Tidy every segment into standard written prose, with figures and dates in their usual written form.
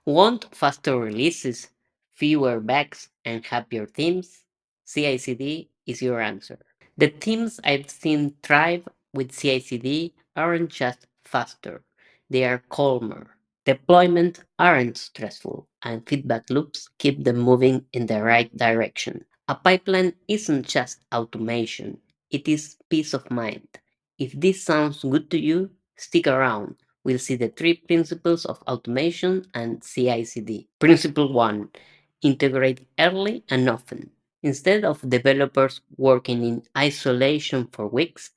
Want faster releases, fewer bugs, and happier teams? CICD is your answer. The teams I've seen thrive with CICD aren't just faster, they are calmer. Deployments aren't stressful, and feedback loops keep them moving in the right direction. A pipeline isn't just automation, it is peace of mind. If this sounds good to you, stick around. We'll see the three principles of automation and CICD. Principle 1: integrate early and often. Instead of developers working in isolation for weeks,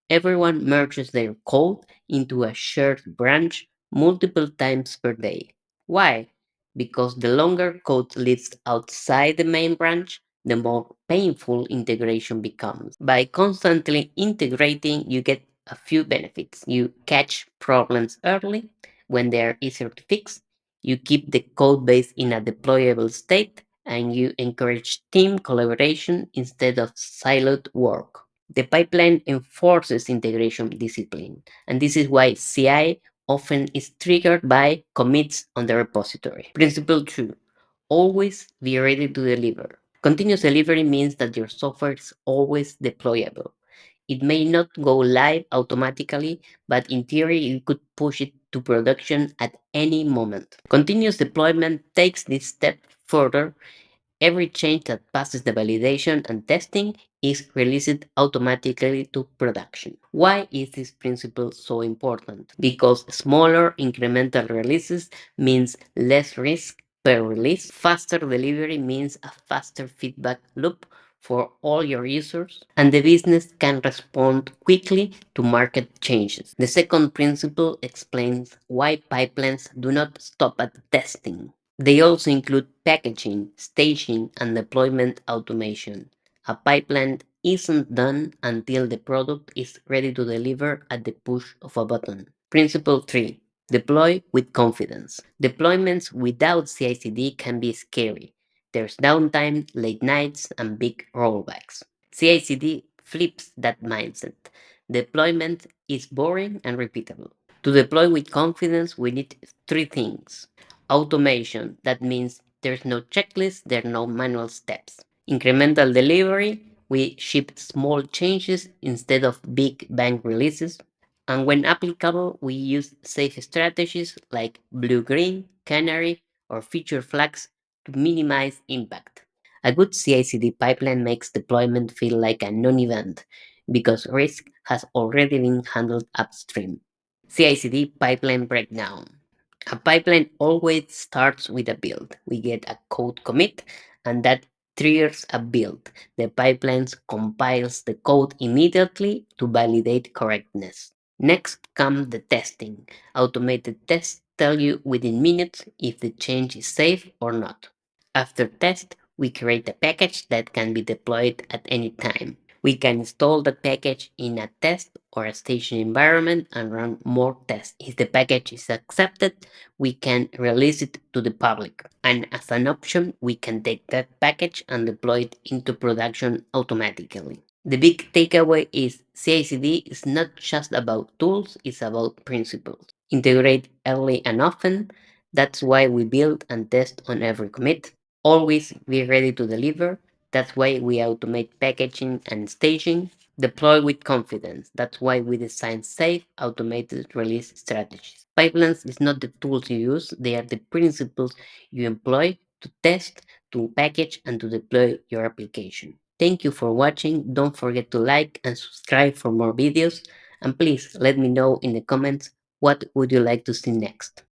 everyone merges their code into a shared branch multiple times per day. Why? Because the longer code lives outside the main branch, the more painful integration becomes. By constantly integrating, you get a few benefits. You catch problems early when they are easier to fix, you keep the code base in a deployable state, and you encourage team collaboration instead of siloed work. The pipeline enforces integration discipline, and this is why CI often is triggered by commits on the repository. Principle 2: always be ready to deliver. Continuous delivery means that your software is always deployable. It may not go live automatically, but in theory, you could push it to production at any moment. Continuous deployment takes this step further. Every change that passes the validation and testing is released automatically to production. Why is this principle so important? Because smaller incremental releases means less risk per release. Faster delivery means a faster feedback loop for all your users, and the business can respond quickly to market changes. The second principle explains why pipelines do not stop at testing. They also include packaging, staging, and deployment automation. A pipeline isn't done until the product is ready to deliver at the push of a button. Principle 3: deploy with confidence. Deployments without CI/CD can be scary. There's downtime, late nights, and big rollbacks. CI/CD flips that mindset. Deployment is boring and repeatable. To deploy with confidence, we need three things: automation, that means there's no checklist, there are no manual steps. Incremental delivery, we ship small changes instead of big bang releases. And when applicable, we use safe strategies like blue green, canary, or feature flags to minimize impact. A good CI/CD pipeline makes deployment feel like a non event because risk has already been handled upstream. CI/CD pipeline breakdown. A pipeline always starts with a build. We get a code commit, and that triggers a build. The pipeline compiles the code immediately to validate correctness. Next comes the testing. Automated tests tell you within minutes if the change is safe or not. After test, we create a package that can be deployed at any time. We can install the package in a test or a station environment and run more tests. If the package is accepted, we can release it to the public. And as an option, we can take that package and deploy it into production automatically. The big takeaway is CI/CD is not just about tools, it's about principles. Integrate early and often. That's why we build and test on every commit. Always be ready to deliver. That's why we automate packaging and staging. Deploy with confidence. That's why we design safe, automated release strategies. Pipelines is not the tools you use, they are the principles you employ to test, to package, and to deploy your application. Thank you for watching. Don't forget to like and subscribe for more videos. And please let me know in the comments what would you like to see next.